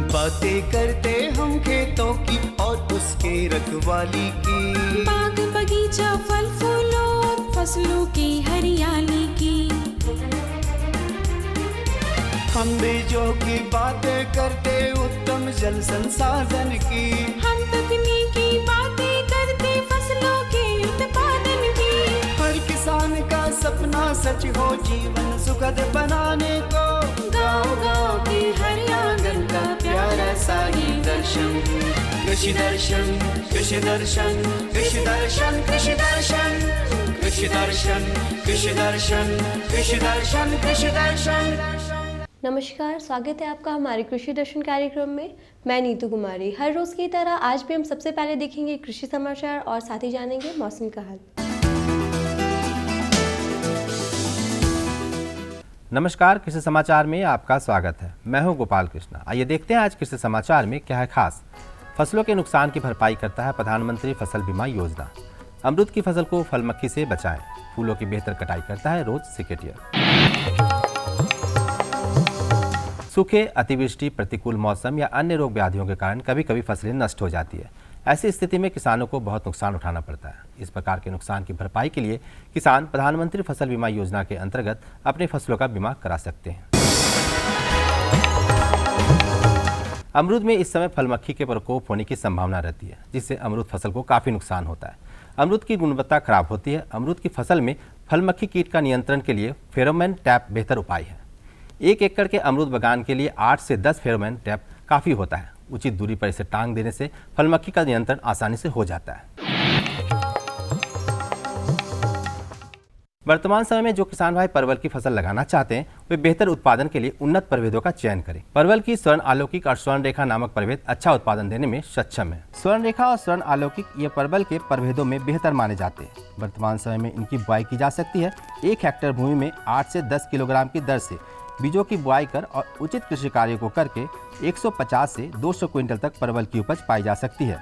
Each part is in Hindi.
बातें करते हम खेतों की और उसके रखवाली की, बाग बगीचा फल फूलों और फसलों की हरियाली की। हम बीजों की बातें करते उत्तम जल संसाधन की, हम तकनीकी बातें करते फसलों के उत्पादन की। हर किसान का सपना सच हो जीवन सुखद बनाने को, गाँव-गाँव के हर आंगन का प्यारा सा ये दर्शन। कृषि दर्शन, कृषि दर्शन, कृषि दर्शन, कृषि दर्शन, कृषि दर्शन, कृषि दर्शन, कृषि दर्शन, कृषि दर्शन। नमस्कार, स्वागत है आपका हमारे कृषि दर्शन कार्यक्रम में। मैं नीतू कुमारी। हर रोज़ की तरह आज भी हम सबसे पहले देखेंगे कृषि समाचार और साथ ही जानेंगे मौसम का हाल। नमस्कार, कृषि समाचार में आपका स्वागत है। मैं हूं गोपाल कृष्णा। आइए देखते हैं आज कृषि समाचार में क्या है खास। फसलों के नुकसान की भरपाई करता है प्रधानमंत्री फसल बीमा योजना। अमरूद की फसल को फल मक्खी से बचाएं। फूलों की बेहतर कटाई करता है रोज सिकेटियर। सूखे, अतिवृष्टि, प्रतिकूल मौसम या अन्य रोग व्याधियों के कारण कभी कभी फसलें नष्ट हो जाती है। ऐसी स्थिति में किसानों को बहुत नुकसान उठाना पड़ता है। इस प्रकार के नुकसान की भरपाई के लिए किसान प्रधानमंत्री फसल बीमा योजना के अंतर्गत अपने फसलों का बीमा करा सकते हैं। अमरूद में इस समय फल मक्खी के प्रकोप होने की संभावना रहती है, जिससे अमरूद फसल को काफी नुकसान होता है। अमरूद की गुणवत्ता खराब होती है। अमरूद की फसल में फल मक्खी कीट का नियंत्रण के लिए फेरोमोन ट्रैप बेहतर उपाय है। 1 एकड़ के अमरूद बागान के लिए 8 से 10 फेरोमोन ट्रैप काफी होता है। उचित दूरी पर इसे टांग देने से फल मक्खी का नियंत्रण आसानी से हो जाता है। वर्तमान समय में जो किसान भाई परवल की फसल लगाना चाहते हैं, वे बेहतर उत्पादन के लिए उन्नत प्रभेदों का चयन करें। परवल की स्वर्ण आलौकिक और स्वर्ण रेखा नामक प्रभेद अच्छा उत्पादन देने में सक्षम है। स्वर्ण रेखा और स्वर्ण आलौकिक ये परवल के प्रभेदों में बेहतर माने जाते हैं। वर्तमान समय में इनकी बुआई की जा सकती है। 1 हेक्टेयर भूमि में 8 से 10 किलोग्राम की दर से बीजों की बुआई कर और उचित कृषि कार्य को करके 150 से 200 क्विंटल तक परवल की उपज पाई जा सकती है।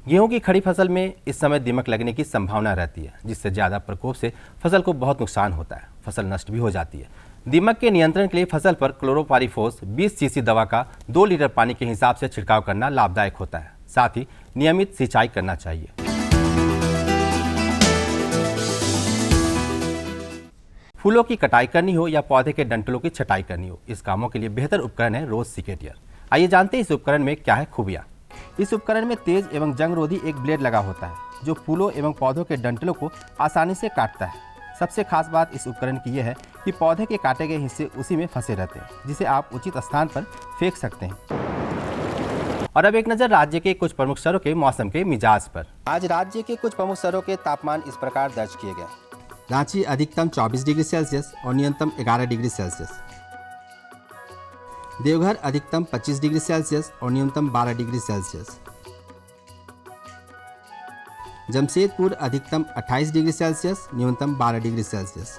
गेहूं की खड़ी फसल में इस समय दीमक लगने की संभावना रहती है, जिससे ज्यादा प्रकोप से फसल को बहुत नुकसान होता है। फसल नष्ट भी हो जाती है। दीमक के नियंत्रण के लिए फसल पर क्लोरोपाइरीफोस 20 सीसी दवा का 2 लीटर पानी के हिसाब से छिड़काव करना लाभदायक होता है। साथ ही नियमित सिंचाई करना चाहिए। फूलों की कटाई करनी हो या पौधे के डंठलों की छटाई करनी हो, इस कामों के लिए बेहतर उपकरण है रोज सिकेटियर। आइए जानते हैं इस उपकरण में क्या है खूबियाँ। इस उपकरण में तेज एवं जंगरोधी एक ब्लेड लगा होता है, जो फूलों एवं पौधों के डंठलों को आसानी से काटता है। सबसे खास बात इस उपकरण की यह है कि पौधे के काटे गए हिस्से उसी में फंसे रहते हैं, जिसे आप उचित स्थान पर फेंक सकते हैं। और अब एक नजर राज्य के कुछ प्रमुख शहरों के मौसम के मिजाज पर। आज राज्य के कुछ प्रमुख शहरों के तापमान इस प्रकार दर्ज किए गए। रांची अधिकतम 24 डिग्री सेल्सियस और न्यूनतम 11 डिग्री सेल्सियस। देवघर अधिकतम 25 डिग्री सेल्सियस और न्यूनतम 12 डिग्री सेल्सियस। जमशेदपुर अधिकतम 28 डिग्री सेल्सियस, न्यूनतम 12 डिग्री सेल्सियस।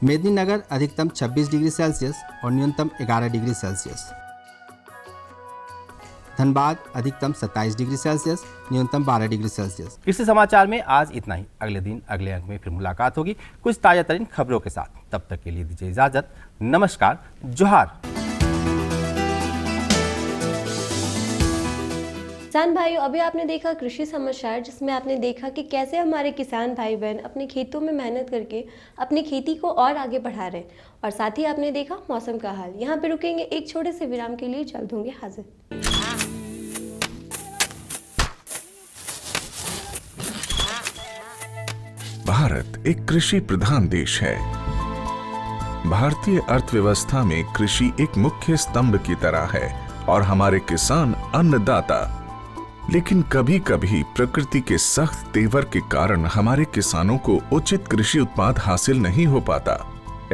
मेदिनीनगर अधिकतम 26 डिग्री सेल्सियस और न्यूनतम 11 डिग्री सेल्सियस। धनबाद अधिकतम 27 डिग्री सेल्सियस, न्यूनतम 12 डिग्री सेल्सियस। कृषि समाचार में आज इतना ही। अगले दिन अगले अंक में फिर मुलाकात होगी कुछ ताजा तरीन खबरों के साथ। तब तक के लिए दीजिए इजाजत। नमस्कार, जोहार। किसान भाइयों, अभी आपने देखा कृषि समाचार, जिसमें आपने देखा कि कैसे हमारे किसान भाई बहन अपने खेतों में मेहनत करके अपनी खेती को और आगे बढ़ा रहे हैं। और साथ ही आपने देखा मौसम का हाल। यहाँ पे रुकेंगे एक छोटे से विराम के लिए, जल्द होंगे हाजिर। भारत एक कृषि प्रधान देश है। भारतीय अर्थव्यवस्था में कृषि एक मुख्य स्तंभ की तरह है और हमारे किसान अन्नदाता। लेकिन कभी कभी प्रकृति के सख्त तेवर के कारण हमारे किसानों को उचित कृषि उत्पाद हासिल नहीं हो पाता।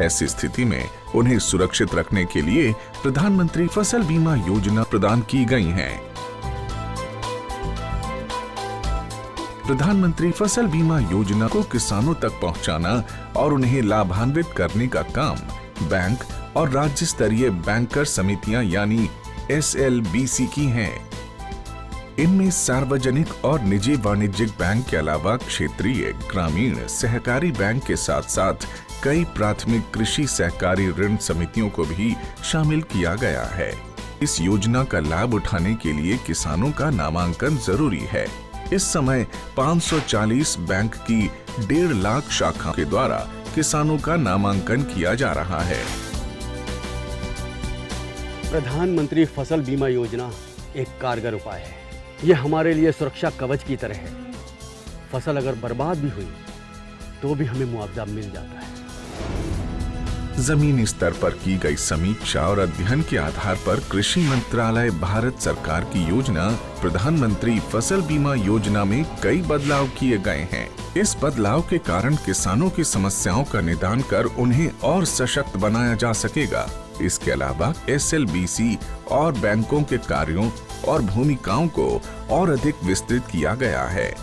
ऐसी स्थिति में उन्हें सुरक्षित रखने के लिए प्रधानमंत्री फसल बीमा योजना प्रदान की गई है। प्रधानमंत्री फसल बीमा योजना को किसानों तक पहुंचाना और उन्हें लाभान्वित करने का काम बैंक और राज्य स्तरीय बैंकर समितियां यानी SLBC की हैं। इनमें सार्वजनिक और निजी वाणिज्यिक बैंक के अलावा क्षेत्रीय, ग्रामीण, सहकारी बैंक के साथ साथ कई प्राथमिक कृषि सहकारी ऋण समितियों को भी शामिल किया गया है। इस योजना का लाभ उठाने के लिए किसानों का नामांकन जरूरी है। इस समय 540 बैंक की 1.5 लाख शाखाओं के द्वारा किसानों का नामांकन किया जा रहा है। प्रधानमंत्री फसल बीमा योजना एक कारगर उपाय है। ये हमारे लिए सुरक्षा कवच की तरह है। फसल अगर बर्बाद भी हुई तो भी हमें मुआवजा मिल जाता है। जमीनी स्तर पर की गई समीक्षा और अध्ययन के आधार पर कृषि मंत्रालय भारत सरकार की योजना प्रधानमंत्री फसल बीमा योजना में कई बदलाव किए गए हैं। इस बदलाव के कारण किसानों की समस्याओं का निदान कर उन्हें और सशक्त बनाया जा सकेगा। इसके अलावा SLBC और बैंकों के कार्यों और भूमिकाओं को और अधिक विस्तृत किया गया है।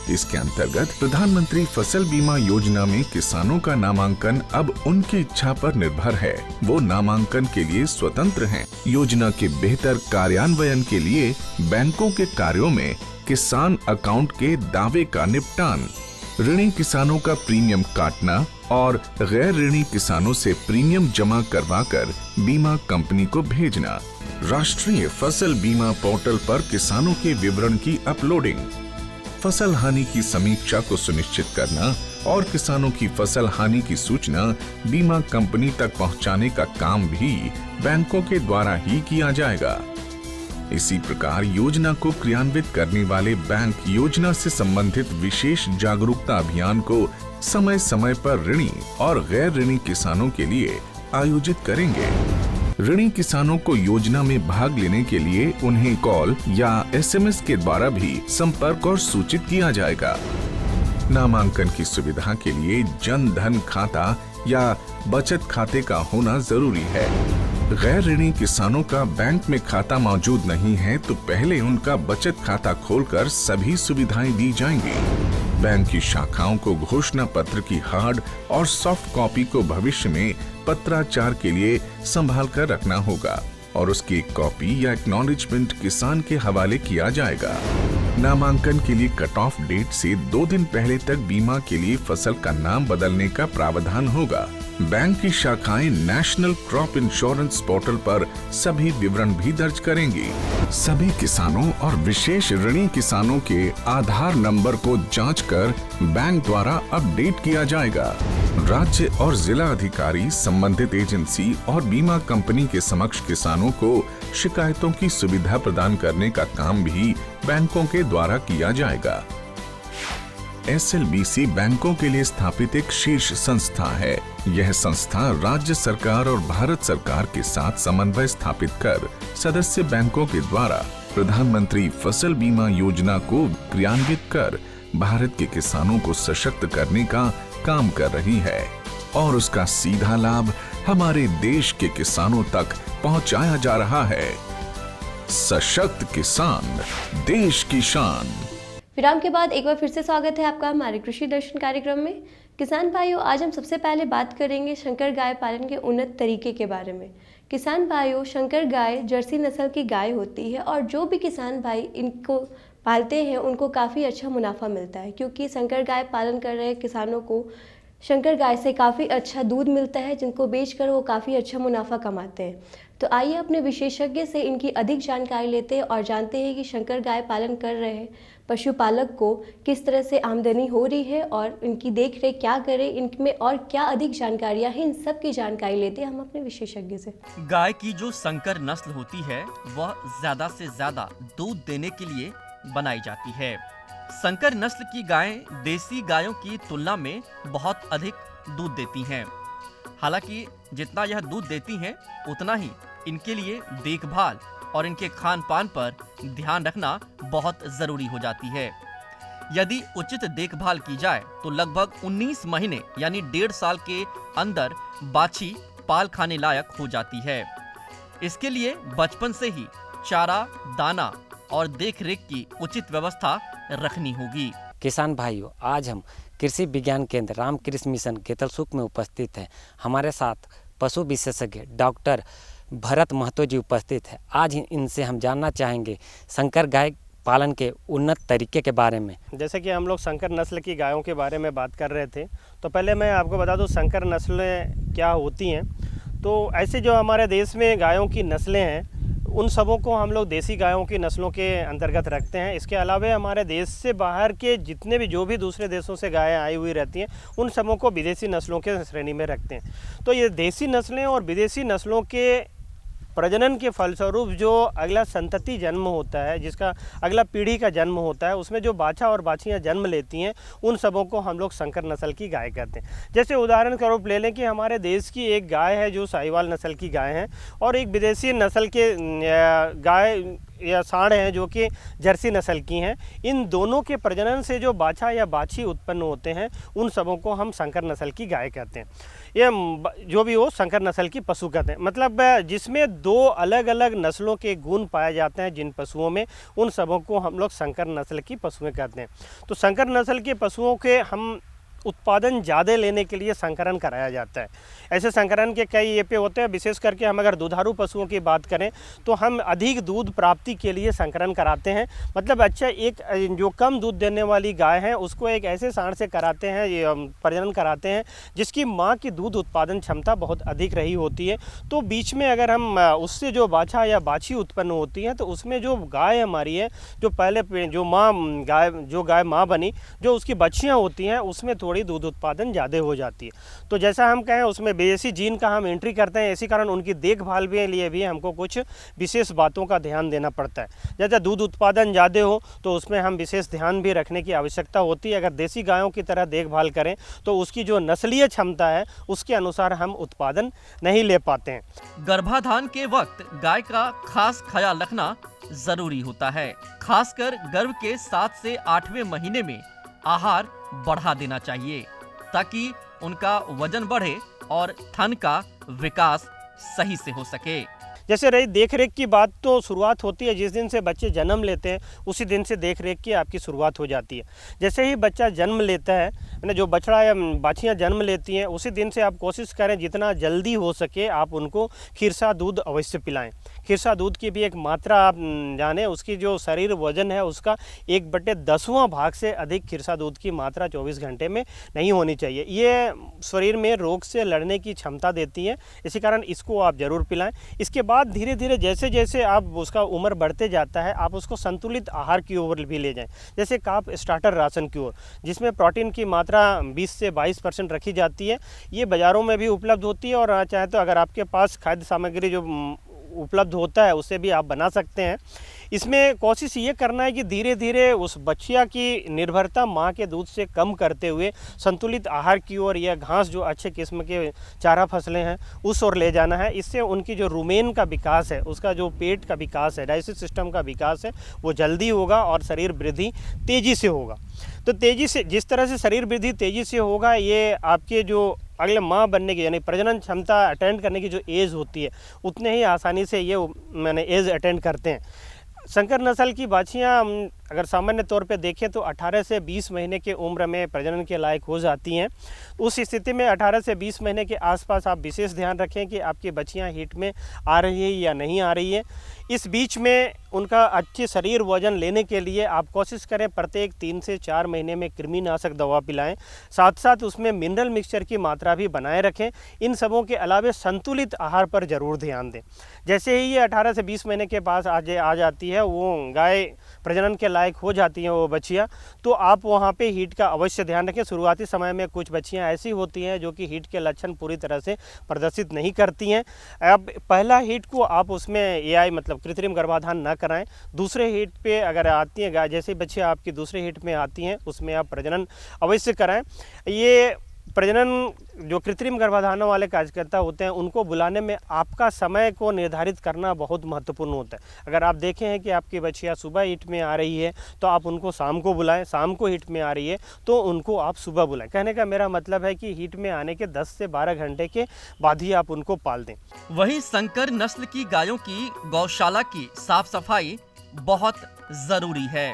इसके अंतर्गत प्रधानमंत्री फसल बीमा योजना में किसानों का नामांकन अब उनकी इच्छा पर निर्भर है। वो नामांकन के लिए स्वतंत्र हैं। योजना के बेहतर कार्यान्वयन के लिए बैंकों के कार्यों में किसान अकाउंट के दावे का निपटान, ऋणी किसानों का प्रीमियम काटना और गैर ऋणी किसानों से प्रीमियम जमा करवाकर बीमा कंपनी को भेजना, राष्ट्रीय फसल बीमा पोर्टल पर किसानों के विवरण की अपलोडिंग, फसल हानि की समीक्षा को सुनिश्चित करना और किसानों की फसल हानि की सूचना बीमा कंपनी तक पहुंचाने का काम भी बैंकों के द्वारा ही किया जाएगा। इसी प्रकार योजना को क्रियान्वित करने वाले बैंक योजना से संबंधित विशेष जागरूकता अभियान को समय समय पर ऋणी और गैर ऋणी किसानों के लिए आयोजित करेंगे। ऋणी किसानों को योजना में भाग लेने के लिए उन्हें कॉल या SMS के द्वारा भी संपर्क और सूचित किया जाएगा। नामांकन की सुविधा के लिए जन धन खाता या बचत खाते का होना जरूरी है। गैर ऋणी किसानों का बैंक में खाता मौजूद नहीं है तो पहले उनका बचत खाता खोलकर सभी सुविधाएं दी जाएंगी। बैंक की शाखाओं को घोषणा पत्र की हार्ड और सॉफ्ट कॉपी को भविष्य में पत्राचार के लिए संभाल कर रखना होगा और उसकी एक कॉपी या एक्नॉलेजमेंट किसान के हवाले किया जाएगा। नामांकन के लिए कट ऑफ डेट से 2 दिन पहले तक बीमा के लिए फसल का नाम बदलने का प्रावधान होगा। बैंक की शाखाएं नेशनल क्रॉप इंश्योरेंस पोर्टल पर सभी विवरण भी दर्ज करेंगी। सभी किसानों और विशेष ऋणी किसानों के आधार नंबर को जांचकर बैंक द्वारा अपडेट किया जाएगा। राज्य और जिला अधिकारी संबंधित एजेंसी और बीमा कंपनी के समक्ष किसानों को शिकायतों की सुविधा प्रदान करने का काम भी बैंकों के द्वारा किया जाएगा। SLBC बैंकों के लिए स्थापित एक शीर्ष संस्था है। यह संस्था राज्य सरकार और भारत सरकार के साथ समन्वय स्थापित कर सदस्य बैंकों के द्वारा प्रधानमंत्री फसल बीमा योजना को क्रियान्वित कर भारत के किसानों को सशक्त करने का काम कर रही है और उसका सीधा लाभ हमारे देश के किसानों तक पहुंचाया जा रहा है। सशक्त किसान, देश की शान। विराम के बाद एक बार फिर से स्वागत है आपका हमारे कृषि दर्शन कार्यक्रम में। किसान भाइयों, आज हम सबसे पहले बात करेंगे शंकर गाय पालन के उन्नत तरीके के बारे में। किसान भाइयों, शंकर गाय जर्सी नस्ल की गाय होती है और जो भी किसान भाई इनको पालते हैं उनको काफ़ी अच्छा मुनाफा मिलता है, क्योंकि शंकर गाय पालन कर रहे किसानों को शंकर गाय से काफ़ी अच्छा दूध मिलता है, जिनको बेचकर वो काफ़ी अच्छा मुनाफा कमाते हैं। तो आइए अपने विशेषज्ञ से इनकी अधिक जानकारी लेते हैं और जानते हैं कि शंकर गाय पालन कर रहे पशुपालक को किस तरह से आमदनी हो रही है और इनकी देख रेख क्या करें, इनमें और क्या अधिक जानकारियां हैं, इन सब की जानकारी लेते हैं हम अपने विशेषज्ञ से। गाय की जो संकर नस्ल होती है वह ज्यादा से ज्यादा दूध देने के लिए बनाई जाती है। संकर नस्ल की गायें देसी गायों की तुलना में बहुत अधिक दूध देती हैं। हालांकि जितना यह दूध देती हैं उतना ही इनके लिए देखभाल और इनके खान पान पर ध्यान रखना बहुत जरूरी हो जाती है। यदि उचित देखभाल की जाए तो लगभग 19 महीने यानी 1.5 साल के अंदर बाछी पाल खाने लायक हो जाती है। इसके लिए बचपन से ही चारा, दाना और देख-रेख की उचित व्यवस्था रखनी होगी। किसान भाइयों, आज हम कृषि विज्ञान केंद्र रामकृष्ण मिशन केतलसुक में उपस्थित हैं। हमारे साथ पशु विशेषज्ञ डॉक्टर भरत महतो जी उपस्थित है। आज इनसे हम जानना चाहेंगे शंकर गाय पालन के उन्नत तरीके के बारे में। जैसे कि हम लोग संकर नस्ल की गायों के बारे में बात कर रहे थे, तो पहले मैं आपको बता दूं संकर नस्लें क्या होती हैं। तो ऐसे जो हमारे देश में गायों की नस्लें हैं, उन सबों को हम लोग देसी गायों की नस्लों के अंतर्गत रखते हैं। इसके अलावा हमारे देश से बाहर के जितने भी जो भी दूसरे देशों से गायें आई हुई रहती हैं, उन सबों को विदेशी नस्लों के श्रेणी में रखते हैं। तो ये देसी नस्लें और विदेशी नस्लों के प्रजनन के फलस्वरूप जो अगला संतति जन्म होता है, जिसका अगला पीढ़ी का जन्म होता है, उसमें जो बाछा और बाछियाँ जन्म लेती हैं, उन सबों को हम लोग संकर नस्ल की गाय कहते हैं। जैसे उदाहरण के रूप ले लें कि हमारे देश की एक गाय है जो साहिवाल नस्ल की गाय है, और एक विदेशी नस्ल के गाय या सांड हैं जो कि जर्सी नस्ल की हैं। इन दोनों के प्रजनन से जो बाछा या बाछी उत्पन्न होते हैं, उन सबों को हम संकर नस्ल की गाय कहते हैं। ये जो भी हो संकर नस्ल की पशु कहते हैं। मतलब जिसमें दो अलग अलग नस्लों के गुण पाए जाते हैं जिन पशुओं में, उन सबों को हम लोग संकर नस्ल की पशुएं कहते हैं। तो संकर नस्ल के पशुओं के हम उत्पादन ज़्यादा लेने के लिए संकरण कराया जाता है। ऐसे संकरण के कई ये पे होते हैं। विशेष करके हम अगर दुधारू पशुओं की बात करें तो हम अधिक दूध प्राप्ति के लिए संकरण कराते हैं। मतलब अच्छा, एक जो कम दूध देने वाली गाय है उसको एक ऐसे सांड से कराते हैं, ये प्रजनन कराते हैं जिसकी माँ की दूध उत्पादन क्षमता बहुत अधिक रही होती है। तो बीच में अगर हम उससे जो बाछा या बाछी उत्पन्न होती है, तो उसमें जो गाय हमारी है, जो पहले जो गाय माँ बनी, जो उसकी बच्चियाँ होती हैं, उसमें थोड़ी दूध उत्पादन ज़्यादा हो जाती है। तो जैसा हम कहें उसमें विदेशी जीन का हम एंट्री करते हैं, इसी कारण उनकी देखभाल के लिए भी हमको कुछ विशेष बातों का ध्यान देना पड़ता है। जैसे दूध उत्पादन ज़्यादा हो तो उसमें हम विशेष ध्यान भी रखने की आवश्यकता होती है। अगर देसी गायों की तरह देखभाल करें तो उसकी जो नस्लीय क्षमता है उसके अनुसार हम उत्पादन नहीं ले पाते हैं। गर्भाधान के वक्त गाय का खास ख्याल रखना जरूरी होता है। खासकर गर्भ के 7 से 8वें महीने में आहार बढ़ा देना चाहिए ताकि उनका वजन बढ़े और थन का विकास सही से हो सके। जैसे रही देख रेख की बात, तो शुरुआत होती है जिस दिन से बच्चे जन्म लेते हैं, उसी दिन से देख रेख की आपकी शुरुआत हो जाती है। जैसे ही बच्चा जन्म लेता है, मैंने जो बछड़ा या बाछियाँ जन्म लेती हैं, उसी दिन से आप कोशिश करें जितना जल्दी हो सके आप उनको खिरसा दूध अवश्य पिलाएं। खिरसा दूध की भी एक मात्रा आप जानें, उसकी जो शरीर वजन है उसका 1/10वां भाग से अधिक खिरसा दूध की मात्रा 24 घंटे में नहीं होनी चाहिए। ये शरीर में रोग से लड़ने की क्षमता देती है, इसी कारण इसको आप ज़रूर पिलाएं। इसके बाद धीरे धीरे जैसे जैसे आप उसका उम्र बढ़ते जाता है, आप उसको संतुलित आहार की ओर भी ले जाएं। जैसे काप स्टार्टर राशन की ओर, जिसमें प्रोटीन की मात्रा 20 से 22% रखी जाती है। ये बाज़ारों में भी उपलब्ध होती है, और चाहे तो अगर आपके पास खाद्य सामग्री जो उपलब्ध होता है उससे भी आप बना सकते हैं। इसमें कोशिश ये करना है कि धीरे धीरे उस बच्चिया की निर्भरता माँ के दूध से कम करते हुए संतुलित आहार की ओर या घास जो अच्छे किस्म के चारा फसलें हैं उस ओर ले जाना है। इससे उनकी जो रुमेन का विकास है, उसका जो पेट का विकास है, डाइजेस्टिव सिस्टम का विकास है, वो जल्दी होगा और शरीर वृद्धि तेज़ी से होगा। तो तेज़ी से जिस तरह से शरीर वृद्धि तेज़ी से होगा, ये आपके जो अगले माँ बनने की यानी प्रजनन क्षमता अटेंड करने की जो एज होती है, उतने ही आसानी से ये मैंने एज अटेंड करते हैं। संकर नस्ल की बाछियाँ अगर सामान्य तौर पे देखें तो 18 से 20 महीने की उम्र में प्रजनन के लायक हो जाती हैं। उस स्थिति में 18 से 20 महीने के आसपास आप विशेष ध्यान रखें कि आपकी बच्चियां हीट में आ रही है या नहीं आ रही है। इस बीच में उनका अच्छे शरीर वजन लेने के लिए आप कोशिश करें प्रत्येक 3 से 4 महीने में कृमिनाशक दवा पिलाएं। साथ साथ उसमें मिनरल मिक्सचर की मात्रा भी बनाए रखें। इन सबों के अलावा संतुलित आहार पर ज़रूर ध्यान दें। जैसे ही ये 18 से 20 महीने के पास आ जाती है, वो गाय प्रजनन के लायक हो जाती हैं वो बच्चियाँ, तो आप वहाँ पे हीट का अवश्य ध्यान रखें। शुरुआती समय में कुछ बच्चियाँ ऐसी होती हैं जो कि हीट के लक्षण पूरी तरह से प्रदर्शित नहीं करती हैं। अब पहला हीट को आप उसमें एआई मतलब कृत्रिम गर्भाधान न कराएं। दूसरे हीट पे अगर आती हैं गाय, जैसे बच्चियाँ आपकी दूसरे हीट में आती हैं, उसमें आप प्रजनन अवश्य कराएं। ये प्रजनन जो कृत्रिम गर्भाधान वाले कार्यकर्ता होते हैं, उनको बुलाने में आपका समय को निर्धारित करना बहुत महत्वपूर्ण होता है। अगर आप देखें हैं कि आपकी बच्चियाँ सुबह हीट में आ रही है तो आप उनको शाम को बुलाएं, शाम को हीट में आ रही है तो उनको आप सुबह बुलाएं। कहने का मेरा मतलब है कि हीट में आने के 10 से 12 घंटे के बाद ही आप उनको पाल दें। वहीं संकर नस्ल की गायों की गौशाला की साफ सफाई बहुत जरूरी है।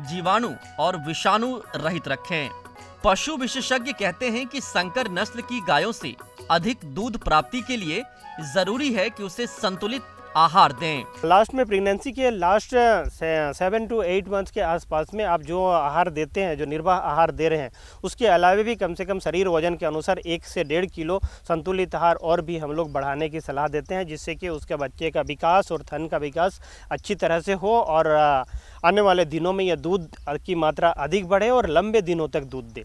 जीवाणु और विषाणु रहित रखें। पशु विशेषज्ञ कहते हैं कि संकर नस्ल की गायों से अधिक दूध प्राप्ति के लिए जरूरी है कि उसे संतुलित आहार दें। लास्ट में प्रेगनेंसी के लास्ट 7 to 8 मंथ्स के आसपास में आप जो आहार देते हैं, जो निर्वाह आहार दे रहे हैं, उसके अलावा भी कम से कम शरीर वजन के अनुसार 1 से 1.5 किलो संतुलित आहार और भी हम लोग बढ़ाने की सलाह देते हैं, जिससे कि उसके बच्चे का विकास और थन का विकास अच्छी तरह से हो और आने वाले दिनों में यह दूध की मात्रा अधिक बढ़े और लंबे दिनों तक दूध दे।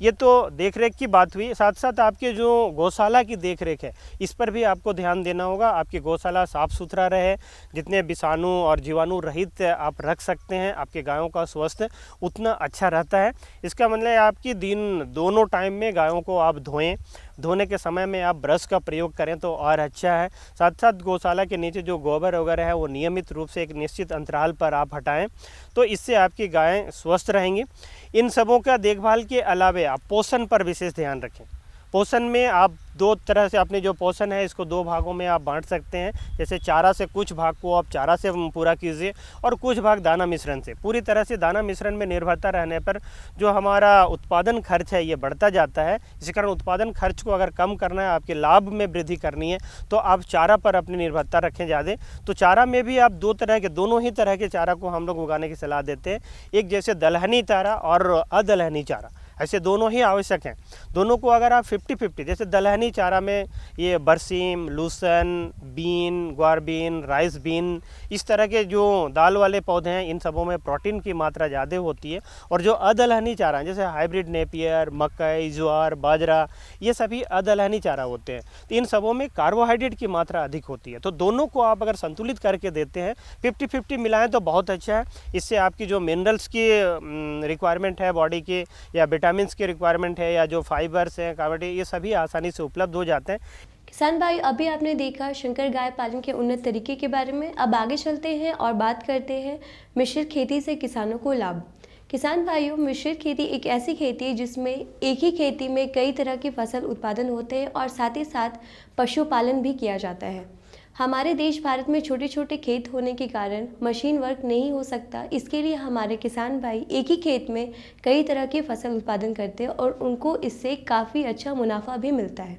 ये तो देखरेख की बात हुई। साथ साथ आपके जो गौशाला की देखरेख है, इस पर भी आपको ध्यान देना होगा। आपकी गौशाला साफ़ सुथरा रहे, जितने विषाणु और जीवाणु रहित आप रख सकते हैं, आपके गायों का स्वास्थ्य उतना अच्छा रहता है। इसका मतलब है आपकी दिन दोनों टाइम में गायों को आप धोएं, धोने के समय में आप ब्रश का प्रयोग करें तो और अच्छा है। साथ साथ गौशाला के नीचे जो गोबर वगैरह है वो नियमित रूप से एक निश्चित अंतराल पर आप हटाएं, तो इससे आपकी गायें स्वस्थ रहेंगी। इन सबों का देखभाल के अलावा आप पोषण पर विशेष ध्यान रखें। पोषण में आप 2 तरह से अपने जो पोषण है इसको 2 भागों में आप बांट सकते हैं। जैसे चारा से कुछ भाग को आप चारा से पूरा कीजिए और कुछ भाग दाना मिश्रण से। पूरी तरह से दाना मिश्रण में निर्भरता रहने पर जो हमारा उत्पादन खर्च है ये बढ़ता जाता है। इसी कारण उत्पादन खर्च को अगर कम करना है, आपके लाभ में वृद्धि करनी है, तो आप चारा पर अपनी निर्भरता रखें ज़्यादा। तो चारा में भी आप 2 तरह के, दोनों ही तरह के चारा को हम लोग उगाने की सलाह देते हैं। एक जैसे दलहनी चारा और अदलहनी चारा, ऐसे दोनों ही आवश्यक हैं। दोनों को अगर आप 50-50, जैसे दलहनी चारा में ये बरसीम, लूसन, बीन, ग्वार बीन, राइस बीन, इस तरह के जो दाल वाले पौधे हैं, इन सबों में प्रोटीन की मात्रा ज़्यादा होती है। और जो अदलहनी चारा हैं, जैसे हाइब्रिड नेपियर, मकई, ज्वार, बाजरा, ये सभी अदलहनी चारा होते हैं। तो इन सबों में कार्बोहाइड्रेट की मात्रा अधिक होती है। तो दोनों को आप अगर संतुलित करके देते हैं, 50-50 मिलाएं तो बहुत अच्छा है। इससे आपकी जो मिनरल्स की रिक्वायरमेंट है बॉडी की, या विटामिन्स की रिक्वायरमेंट है, या जो फाइबर्स हैं, कार्बोहाइड्रेट, ये सभी आसानी से उपलब्ध हो जाते हैं। किसान भाई, अभी आपने देखा शंकर गाय पालन के उन्नत तरीके के बारे में। अब आगे चलते हैं और बात करते हैं मिश्रित खेती से किसानों को लाभ। किसान भाइयों, मिश्रित खेती एक ऐसी खेती है जिसमें एक ही खेती में कई तरह की फसल उत्पादन होते हैं और साथ ही साथ पशुपालन भी किया जाता है। हमारे देश भारत में छोटे छोटे खेत होने के कारण मशीन वर्क नहीं हो सकता। इसके लिए हमारे किसान भाई एक ही खेत में कई तरह की फसल उत्पादन करते हैं और उनको इससे काफ़ी अच्छा मुनाफा भी मिलता है।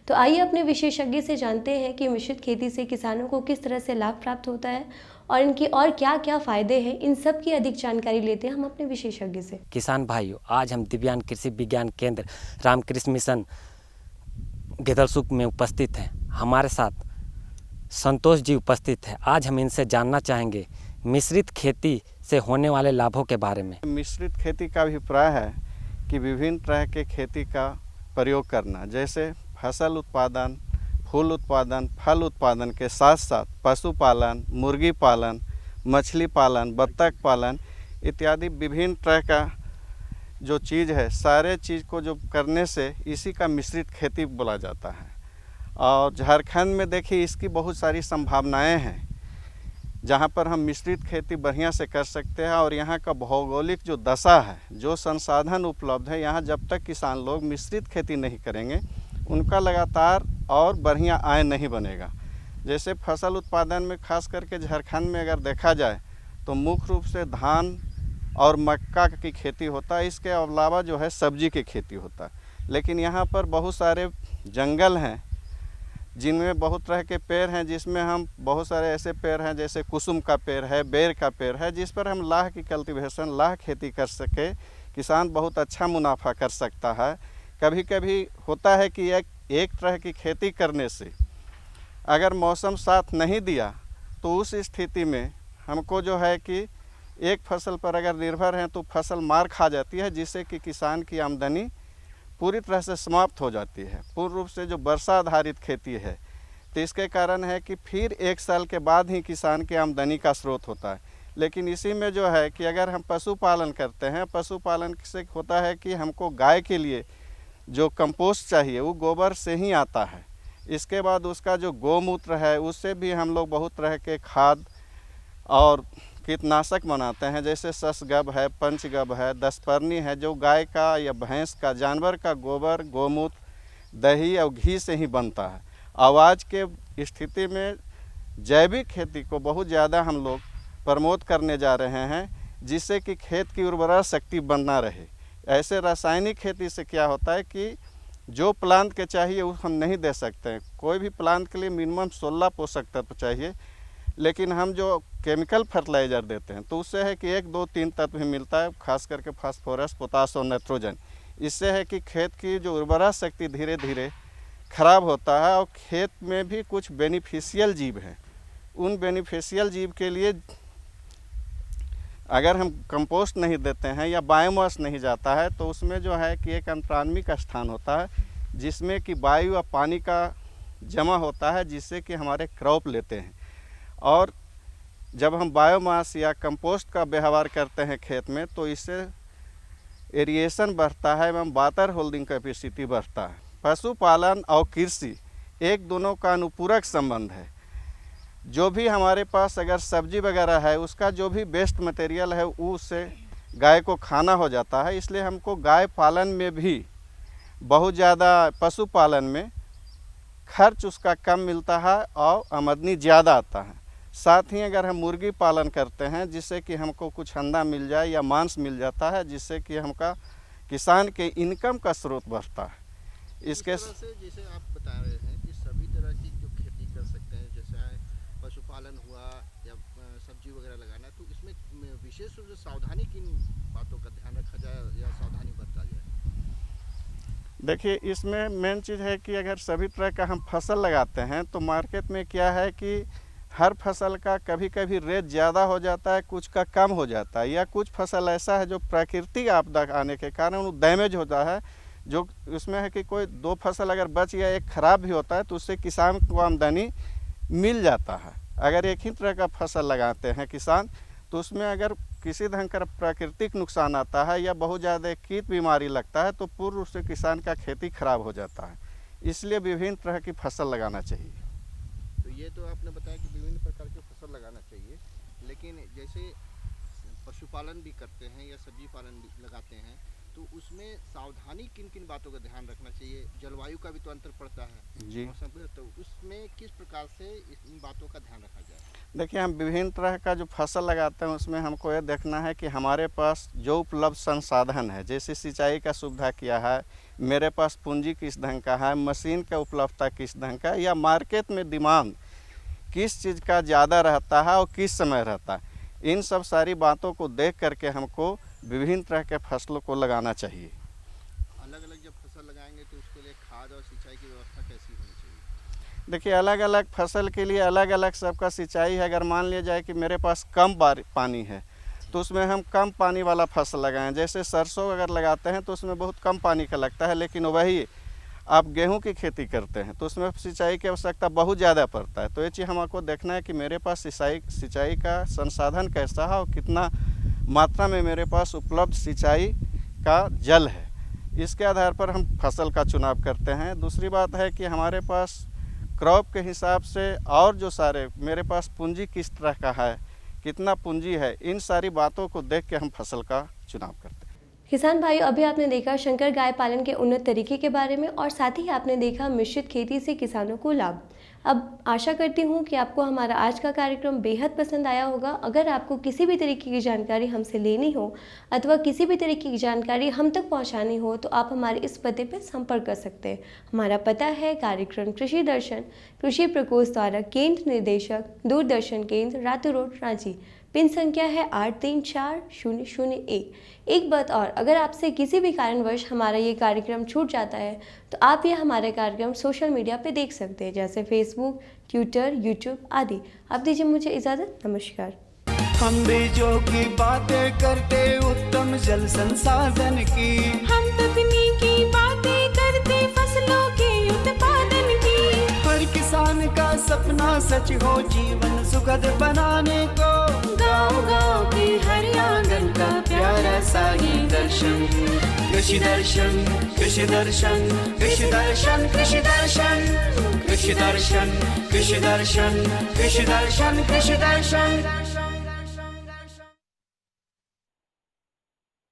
तो आइए अपने विशेषज्ञ से जानते हैं कि मिश्रित खेती से किसानों को किस तरह से लाभ प्राप्त होता है और इनके और क्या क्या फ़ायदे हैं। इन सब की अधिक जानकारी लेते हैं हम अपने विशेषज्ञ से। किसान भाइयों, आज हम दिव्यांग कृषि विज्ञान केंद्र रामकृष्ण मिशन गेदलसुख में उपस्थित हैं। हमारे साथ संतोष जी उपस्थित है। आज हम इनसे जानना चाहेंगे मिश्रित खेती से होने वाले लाभों के बारे में। मिश्रित खेती का अभिप्राय है कि विभिन्न तरह के खेती का प्रयोग करना, जैसे फसल उत्पादन, फूल उत्पादन, फल उत्पादन के साथ साथ पशुपालन, मुर्गी पालन, मछली पालन, बत्तख पालन इत्यादि विभिन्न तरह का जो चीज़ है, सारे चीज़ को जो करने से इसी का मिश्रित खेती बोला जाता है। और झारखंड में देखिए इसकी बहुत सारी संभावनाएं हैं, जहां पर हम मिश्रित खेती बढ़िया से कर सकते हैं। और यहां का भौगोलिक जो दशा है, जो संसाधन उपलब्ध है, यहां जब तक किसान लोग मिश्रित खेती नहीं करेंगे, उनका लगातार और बढ़िया आय नहीं बनेगा। जैसे फसल उत्पादन में खास करके झारखंड में अगर देखा जाए तो मुख्य रूप से धान और मक्का की खेती होता है। इसके अलावा जो है सब्जी की खेती होता है। लेकिन यहाँ पर बहुत सारे जंगल हैं जिनमें बहुत तरह के पेड़ हैं, जिसमें हम बहुत सारे ऐसे पेड़ हैं जैसे कुसुम का पेड़ है, बेर का पेड़ है, जिस पर हम लाह की कल्टीवेशन, लाह खेती कर सके किसान बहुत अच्छा मुनाफा कर सकता है। कभी कभी होता है कि एक तरह की खेती करने से अगर मौसम साथ नहीं दिया तो उस स्थिति में हमको जो है कि एक फसल पर अगर निर्भर हैं तो फसल मार खा जाती है, जिससे कि किसान की आमदनी पूरी तरह से समाप्त हो जाती है। पूर्ण रूप से जो वर्षा आधारित खेती है, तो इसके कारण है कि फिर 1 साल के बाद ही किसान की आमदनी का स्रोत होता है। लेकिन इसी में जो है कि अगर हम पशुपालन करते हैं, पशुपालन से होता है कि हमको गाय के लिए जो कंपोस्ट चाहिए वो गोबर से ही आता है। इसके बाद उसका जो गौमूत्र है उससे भी हम लोग बहुत तरह के खाद और कीटनाशक बनाते हैं, जैसे ससगब है, पंचगब है, दसपर्णी है, जो गाय का या भैंस का, जानवर का गोबर, गौमूत्र, दही और घी से ही बनता है। आज के स्थिति में जैविक खेती को बहुत ज़्यादा हम लोग प्रमोट करने जा रहे हैं, जिससे कि खेत की उर्वरा शक्ति बना रहे। ऐसे रासायनिक खेती से क्या होता है कि जो प्लांट के चाहिए वो हम नहीं दे सकते हैं। कोई भी प्लांट के लिए मिनिमम 16 पोषक तत्व चाहिए, लेकिन हम जो केमिकल फर्टिलाइज़र देते हैं तो उससे है कि 1, 2, 3 तत्व ही मिलता है, खास करके फास्फोरस, पोटास और नाइट्रोजन। इससे है कि खेत की जो उर्वरा शक्ति धीरे धीरे खराब होता है और खेत में भी कुछ बेनिफिशियल जीव हैं। उन बेनिफिशियल जीव के लिए अगर हम कंपोस्ट नहीं देते हैं या बायोमास नहीं जाता है तो उसमें जो है कि एक अंतरात्मिक स्थान होता है जिसमें कि वायु और पानी का जमा होता है, जिससे कि हमारे क्रॉप लेते हैं। और जब हम बायोमास या कंपोस्ट का व्यवहार करते हैं खेत में तो इससे एरिएशन बढ़ता है एवं वाटर होल्डिंग कैपेसिटी बढ़ता है। पशुपालन और कृषि एक दोनों का अनुपूरक संबंध है। जो भी हमारे पास अगर सब्जी वगैरह है उसका जो भी वेस्ट मटेरियल है उससे गाय को खाना हो जाता है, इसलिए हमको गाय पालन में भी बहुत ज़्यादा, पशुपालन में खर्च उसका कम मिलता है और आमदनी ज़्यादा आता है। साथ ही अगर हम मुर्गी पालन करते हैं जिससे कि हमको कुछ अंडा मिल जाए या मांस मिल जाता है, जिससे कि हमका किसान के इनकम का स्रोत बढ़ता है। इसके से जैसे आप बता रहे हैं कि सभी तरह की जो खेती कर सकते हैं, जैसे पशुपालन हुआ या सब्जी वगैरह लगाना, तो इसमें विशेष रूप से सावधानी किन बातों का ध्यान रखा जाए या सावधानी बरता जाए? देखिए, इसमें मेन चीज़ है कि अगर सभी तरह का हम फसल लगाते हैं तो मार्केट में क्या है कि हर फसल का कभी कभी रेट ज़्यादा हो जाता है, कुछ का कम हो जाता है, या कुछ फसल ऐसा है जो प्राकृतिक आपदा आने के कारण वो डैमेज होता है, जो उसमें है कि कोई 2 फसल अगर बच गया, एक ख़राब भी होता है तो उससे किसान को आमदनी मिल जाता है। अगर एक ही तरह का फसल लगाते हैं किसान तो उसमें अगर किसी ढंग का प्राकृतिक नुकसान आता है या बहुत ज़्यादा कीट बीमारी लगता है तो पूर्ण रूप से किसान का खेती खराब हो जाता है। इसलिए विभिन्न तरह की फसल लगाना चाहिए। तो ये तो आपने बताया कि विभिन्न प्रकार की फसल लगाना चाहिए, लेकिन जैसे पशुपालन भी करते हैं या सब्जी पालन भी लगाते हैं तो उसमें सावधानी किन किन बातों का ध्यान रखना चाहिए? जलवायु का भी तो अंतर पड़ता है जी, मौसम पे, तो उसमें किस प्रकार से इन बातों का ध्यान रखा जाए? देखिए, हम विभिन्न तरह का जो फसल लगाते हैं उसमें हमको ये देखना है कि हमारे पास जो उपलब्ध संसाधन है, जैसे सिंचाई का सुविधा क्या है, मेरे पास पूंजी किस ढंग का है, मशीन का उपलब्धता किस ढंग का, या मार्केट में डिमांड किस चीज़ का ज़्यादा रहता है और किस समय रहता है। इन सब सारी बातों को देख करके हमको विभिन्न तरह के फसलों को लगाना चाहिए। अलग अलग जब फसल लगाएंगे तो उसके लिए खाद और सिंचाई की व्यवस्था कैसी होनी चाहिए? देखिए, अलग अलग फसल के लिए अलग अलग सबका सिंचाई है। अगर मान लिया जाए कि मेरे पास कम पानी है तो उसमें हम कम पानी वाला फसल लगाएं। जैसे सरसों अगर लगाते हैं तो उसमें बहुत कम पानी का लगता है, लेकिन वही आप गेहूं की खेती करते हैं तो उसमें सिंचाई की आवश्यकता बहुत ज़्यादा पड़ता है। तो ये चीज़ हमको देखना है कि मेरे पास सिंचाई का संसाधन कैसा है और कितना मात्रा में मेरे पास उपलब्ध सिंचाई का जल है। इसके आधार पर हम फसल का चुनाव करते हैं। दूसरी बात है कि हमारे पास क्रॉप के हिसाब से और जो सारे मेरे पास पूंजी किस तरह का है, कितना पूंजी है, इन सारी बातों को देख के हम फसल का चुनाव करते हैं। किसान भाइयों, अभी आपने देखा शंकर गाय पालन के उन्नत तरीके के बारे में और साथ ही आपने देखा मिश्रित खेती से किसानों को लाभ। अब आशा करती हूँ कि आपको हमारा आज का कार्यक्रम बेहद पसंद आया होगा। अगर आपको किसी भी तरीके की जानकारी हमसे लेनी हो अथवा किसी भी तरीके की जानकारी हम तक पहुँचानी हो तो आप हमारे इस पते पर संपर्क कर सकते हैं। हमारा पता है कार्यक्रम कृषि दर्शन, कृषि प्रकोष्ठ द्वारा केंद्र निदेशक, दूरदर्शन केंद्र, रातू रोड, रांची। पिन संख्या है 834001। एक बात और, अगर आपसे किसी भी कारणवश हमारा ये कार्यक्रम छूट जाता है तो आप ये हमारे कार्यक्रम सोशल मीडिया पे देख सकते हैं, जैसे फेसबुक, ट्विटर, यूट्यूब आदि। अब दीजिए मुझे इजाज़त। नमस्कार। हम बीजों की बातें करते उत्तम जल संसाधन की, हम तकनीकी बातें करते फसलों के उत्पादन की। हर किसान का सपना सच हो जीवन सुखद बनाने को, गाँव-गाँव के हर आंगन का प्यारा सा ही दर्शन। कृषि दर्शन, कृषि दर्शन, कृषि दर्शन, कृषि दर्शन, कृषि दर्शन, कृषि दर्शन, कृषि दर्शन, कृषि दर्शन।